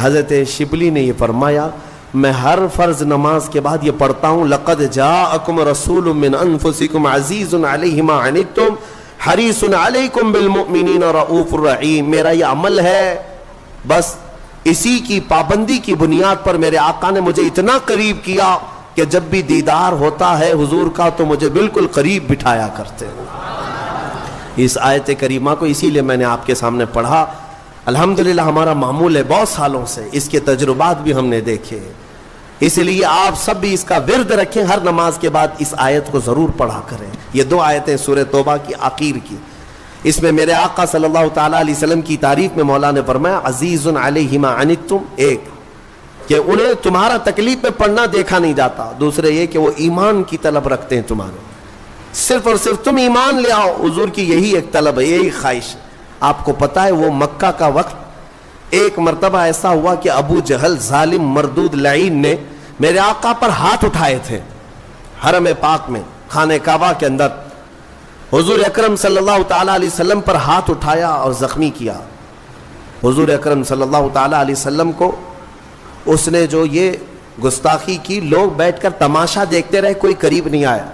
حضرت شبلی نے یہ فرمایا, میں ہر فرض نماز کے بعد یہ پڑھتا ہوں, لقد جاءکم رسول من انفسکم عزیز علیہ ما عنتم حریص علیکم بالمؤمنین رؤوف الرحیم. میرا یہ عمل ہے, بس اسی کی پابندی کی بنیاد پر میرے آقا نے مجھے اتنا قریب کیا کہ جب بھی دیدار ہوتا ہے حضور کا تو مجھے بالکل قریب بٹھایا کرتے ہیں. اس آیت کریمہ کو اسی لیے میں نے آپ کے سامنے پڑھا. الحمدللہ ہمارا معمول ہے بہت سالوں سے, اس کے تجربات بھی ہم نے دیکھے, اس لیے آپ سب بھی اس کا ورد رکھیں, ہر نماز کے بعد اس آیت کو ضرور پڑھا کریں. یہ 2 آیتیں سورہ توبہ کی آخر کی, اس میں میرے آقا صلی اللہ تعالی علیہ وسلم کی تعریف میں مولا نے فرمایا عزیز علیہ ما عنتم, ایک کہ انہیں تمہارا تکلیف میں پڑھنا دیکھا نہیں جاتا, دوسرے یہ کہ وہ ایمان کی طلب رکھتے ہیں تمہارے, صرف اور صرف تم ایمان لے آؤ. حضور کی یہی ایک طلب ہے, یہی خواہش. آپ کو پتا ہے وہ مکہ کا وقت, ایک مرتبہ ایسا ہوا کہ ابو جہل ظالم مردود لعین نے میرے آقا پر ہاتھ اٹھائے تھے حرم پاک میں, خانہ کعبہ کے اندر. حضور اکرم صلی اللہ تعالی علیہ وسلم پر ہاتھ اٹھایا اور زخمی کیا. حضور اکرم صلی اللہ تعالی علیہ وسلم کو اس نے جو یہ گستاخی کی, لوگ بیٹھ کر تماشا دیکھتے رہے, کوئی قریب نہیں آیا.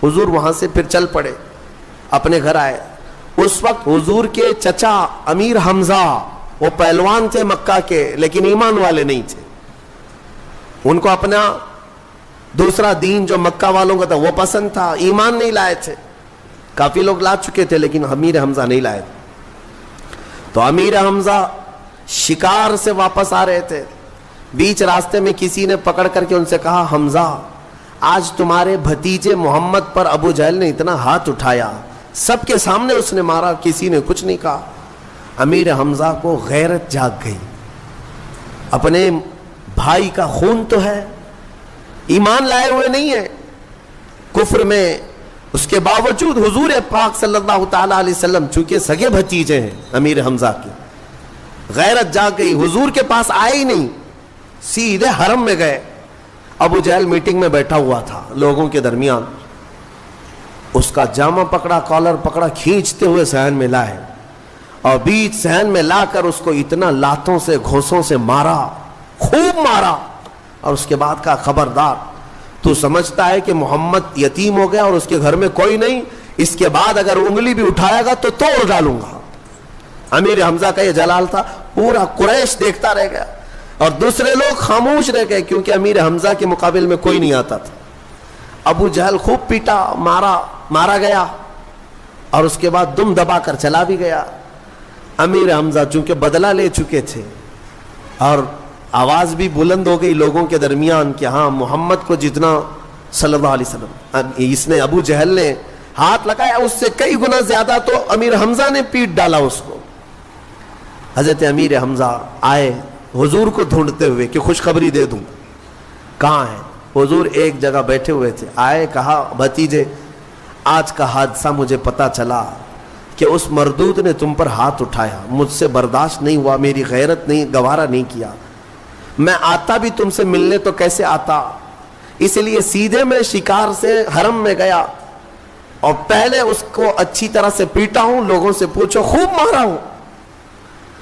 حضور وہاں سے پھر چل پڑے, اپنے گھر آئے. اس وقت حضور کے چچا امیر حمزہ, وہ پہلوان تھے مکہ کے لیکن ایمان والے نہیں تھے, ان کو اپنا دوسرا دین جو مکہ والوں کا تھا وہ پسند تھا, ایمان نہیں لائے تھے. کافی لوگ لا چکے تھے لیکن امیر حمزہ نہیں لائے. تو امیر حمزہ شکار سے واپس آ رہے تھے, بیچ راستے میں کسی نے پکڑ کر کے ان سے کہا, حمزہ آج تمہارے بھتیجے محمد پر ابو جہل نے اتنا ہاتھ اٹھایا, سب کے سامنے اس نے مارا, کسی نے کچھ نہیں کہا. امیر حمزہ کو غیرت جاگ گئی, اپنے بھائی کا خون تو ہے, ایمان لائے ہوئے نہیں ہے, کفر میں, اس کے باوجود حضور پاک صلی اللہ تعالی علیہ وسلم چونکہ سگے بھتیجے ہیں امیر حمزہ کی, غیرت جاگ گئی. حضور کے پاس آئے ہی نہیں, سیدھے حرم میں گئے. ابو جہل میٹنگ میں بیٹھا ہوا تھا لوگوں کے درمیان, اس کا جامہ پکڑا, کالر پکڑا, کھینچتے ہوئے صحن میں لائے اور بیچ صحن میں لا کر اس کو اتنا لاتوں سے گھوسوں سے مارا, خوب مارا. اور اس کے بعد کہا, خبردار, تو سمجھتا ہے کہ محمد یتیم ہو گیا اور اس کے گھر میں کوئی نہیں, اس کے بعد اگر انگلی بھی اٹھائے گا تو توڑ ڈالوں گا. امیر حمزہ کا یہ جلال تھا، پورا قریش دیکھتا رہ گیا اور دوسرے لوگ خاموش رہ گئے، کیونکہ امیر حمزہ کے مقابل میں کوئی نہیں آتا تھا۔ ابو جہل خوب پیٹا، مارا گیا اور اس کے بعد دم دبا کر چلا بھی گیا۔ امیر حمزہ چونکہ بدلہ لے چکے تھے اور آواز بھی بلند ہو گئی لوگوں کے درمیان کہ ہاں محمد کو جتنا صلی اللہ علیہ وسلم اس نے ابو جہل نے ہاتھ لگایا اس سے کئی گنا زیادہ تو امیر حمزہ نے پیٹ ڈالا اس کو۔ حضرت امیر حمزہ آئے حضور کو ڈھونڈتے ہوئے کہ خوشخبری دے دوں، کہاں ہے حضور؟ ایک جگہ بیٹھے ہوئے تھے، آئے، کہا بھتیجے آج کا حادثہ مجھے پتا چلا کہ اس مردود نے تم پر ہاتھ اٹھایا، مجھ سے برداشت نہیں ہوا، میری غیرت نہیں گوارا نہیں کیا، میں آتا بھی تم سے ملنے تو کیسے آتا، اس لیے سیدھے میں شکار سے حرم میں گیا اور پہلے اس کو اچھی طرح سے پیٹا ہوں، لوگوں سے پوچھو، خوب مارا ہوں،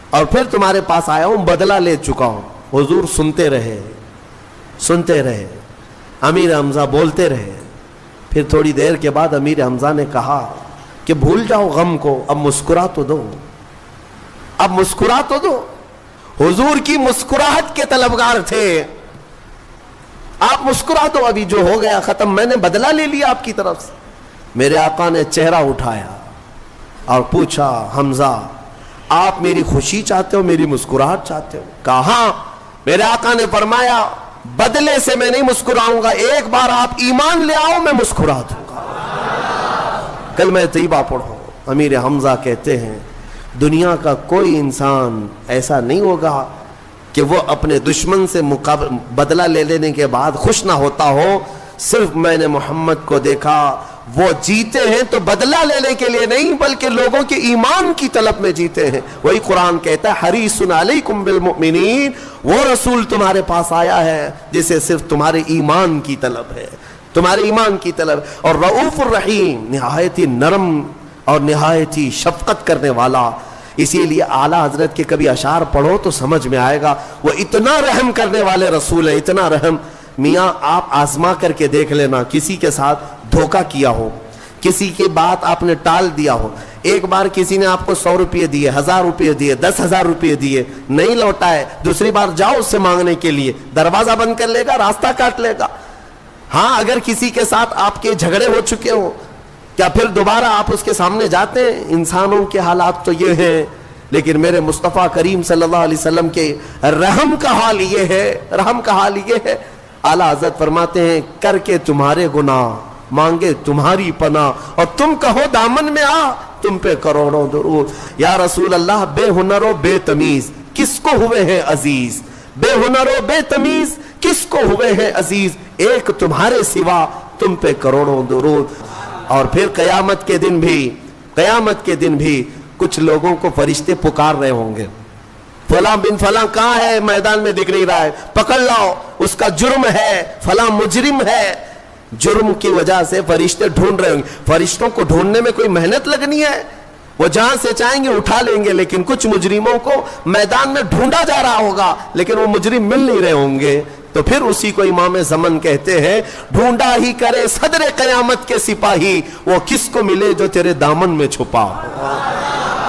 اور پھر تمہارے پاس آیا ہوں، بدلہ لے چکا ہوں۔ حضور سنتے رہے، امیر حمزہ بولتے رہے۔ پھر تھوڑی دیر کے بعد امیر حمزہ نے کہا کہ بھول جاؤ غم کو، اب مسکرا تو دو، حضور کی مسکراہٹ کے طلبگار تھے، آپ مسکرا دو، ابھی جو ہو گیا ختم، میں نے بدلہ لے لیا آپ کی طرف سے۔ میرے آقا نے چہرہ اٹھایا اور پوچھا، حمزہ آپ میری خوشی چاہتے ہو، میری مسکراہٹ چاہتے ہو؟ کہا ہاں۔ میرے آقا نے فرمایا بدلے سے میں نہیں مسکراؤں گا، ایک بار آپ ایمان لے آؤ میں مسکرا دوں گا۔ کلمہ طیبہ پڑھو۔ امیر حمزہ کہتے ہیں دنیا کا کوئی انسان ایسا نہیں ہوگا کہ وہ اپنے دشمن سے بدلہ لے لینے کے بعد خوش نہ ہوتا ہو، صرف میں نے محمد کو دیکھا، وہ جیتے ہیں تو بدلہ لینے کے لیے نہیں بلکہ لوگوں کے ایمان کی طلب میں جیتے ہیں۔ وہی قرآن کہتا ہے حریص علیکم بالمؤمنین، وہ رسول تمہارے پاس آیا ہے جسے صرف تمہارے ایمان کی طلب ہے، تمہارے ایمان کی طلب، اور رؤوف الرحیم، نہایت ہی نرم اور نہایت ہی شفقت کرنے والا۔ اسی لیے اعلیٰ حضرت کے کبھی اشعار پڑھو تو سمجھ میں آئے گا، وہ اتنا رحم کرنے والے رسول ہیں، اتنا رحم۔ میاں آپ آزما کر کے دیکھ لینا، کسی کے ساتھ دھوکہ کیا ہو، کسی کی بات آپ نے ٹال دیا ہو، ایک بار کسی نے آپ کو 100 روپے دیے، 1000 روپے دیے، 10,000 روپے دیے، نہیں لوٹائے، دوسری بار جاؤ اس سے مانگنے کے لیے، دروازہ بند کر لے گا، راستہ کاٹ لے گا۔ ہاں اگر کسی کے ساتھ آپ کے جھگڑے ہو چکے ہو، کیا پھر دوبارہ آپ اس کے سامنے جاتے ہیں؟ انسانوں کے حالات تو یہ ہیں، لیکن میرے مصطفیٰ کریم صلی اللہ علیہ وسلم کے رحم کا حال یہ ہے، اعلیٰ حضرت فرماتے ہیں کر کے تمہارے گناہ مانگے تمہاری پناہ، اور تم کہو دامن میں آ، تم پہ کروڑوں درود۔ یا رسول اللہ بے ہنر و بے تمیز کس کو ہوئے ہیں عزیز، بے ہنر و بے تمیز کس کو ہوئے ہیں عزیز، ایک تمہارے سوا تم پہ کروڑوں درود۔ اور پھر قیامت کے دن بھی کچھ لوگوں کو فرشتے پکار رہے ہوں گے، فلاں بن فلاں کہاں ہے، میدان میں دکھ نہیں رہا ہے، پکڑ لاؤ، اس کا جرم ہے، فلاں مجرم ہے۔ جرم کی وجہ سے فرشتے ڈھونڈ رہے ہوں گے۔ فرشتوں کو ڈھونڈنے میں کوئی محنت لگنی ہے؟ وہ جہاں سے چاہیں گے اٹھا لیں گے، لیکن کچھ مجرموں کو میدان میں ڈھونڈا جا رہا ہوگا لیکن وہ مجرم مل نہیں رہے ہوں گے، تو پھر اسی کو امام زمن کہتے ہیں ڈھونڈا ہی کرے صدر قیامت کے سپاہی، وہ کس کو ملے جو تیرے دامن میں چھپا ہو۔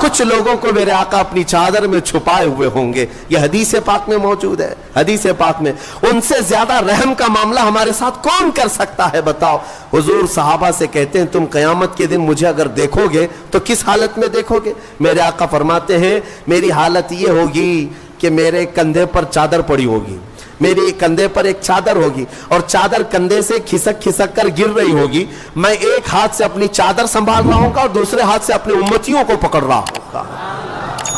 کچھ لوگوں کو میرے آقا اپنی چادر میں چھپائے ہوئے ہوں گے، یہ حدیث پاک میں موجود ہے، حدیث پاک میں۔ ان سے زیادہ رحم کا معاملہ ہمارے ساتھ کون کر سکتا ہے بتاؤ؟ حضور صحابہ سے کہتے ہیں تم قیامت کے دن مجھے اگر دیکھو گے تو کس حالت میں دیکھو گے؟ میرے آقا فرماتے ہیں میری حالت یہ ہوگی کہ میرے کندھے پر چادر پڑی ہوگی، میرے کندھے پر ایک چادر ہوگی اور چادر کندھے سے کھسک کر گر رہی ہوگی، میں ایک ہاتھ سے اپنی چادر سنبھال رہا ہوں گا اور دوسرے ہاتھ سے اپنے امتیوں کو پکڑ رہا ہوں گا۔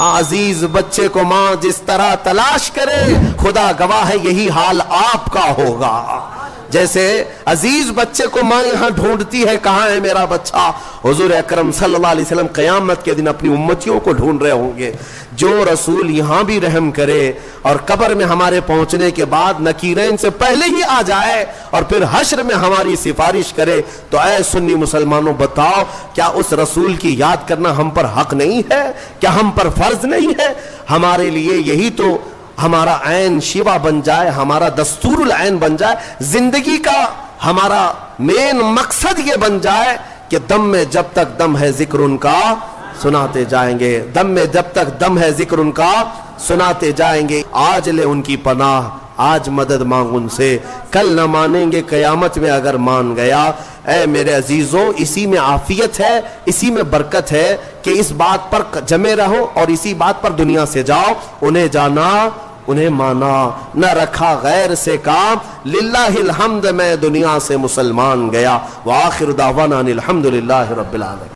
عزیز بچے کو ماں جس طرح تلاش کرے، خدا گواہ ہے یہی حال آپ کا ہوگا۔ جیسے عزیز بچے کو ماں یہاں ڈھونڈتی ہے کہاں ہے میرا بچہ، حضور اکرم صلی اللہ علیہ وسلم قیامت کے دن اپنی امتیوں کو ڈھونڈ رہے ہوں گے۔ جو رسول یہاں بھی رحم کرے اور قبر میں ہمارے پہنچنے کے بعد نکیرین سے پہلے ہی آ جائے اور پھر حشر میں ہماری سفارش کرے، تو اے سنی مسلمانوں بتاؤ کیا اس رسول کی یاد کرنا ہم پر حق نہیں ہے؟ کیا ہم پر فرض نہیں ہے؟ ہمارے لیے یہی تو ہمارا عین شیوا بن جائے، ہمارا دستور العین بن جائے، زندگی کا ہمارا مین مقصد یہ بن جائے کہ دم میں جب تک دم ہے ذکر ان کا سناتے جائیں گے، دم میں جب تک دم ہے ذکر ان کا سناتے جائیں گے۔ آج لے ان کی پناہ، آج مدد مانگ ان سے، کل نہ مانیں گے قیامت میں اگر مان گیا۔ اے میرے عزیزوں، اسی میں عافیت ہے، اسی میں برکت ہے کہ اس بات پر جمے رہو اور اسی بات پر دنیا سے جاؤ۔ انہیں جانا، انہیں مانا، نہ رکھا غیر سے کام، للہ الحمد میں دنیا سے مسلمان گیا۔ وآخر دعوانا ان الحمد للہ رب العالمین۔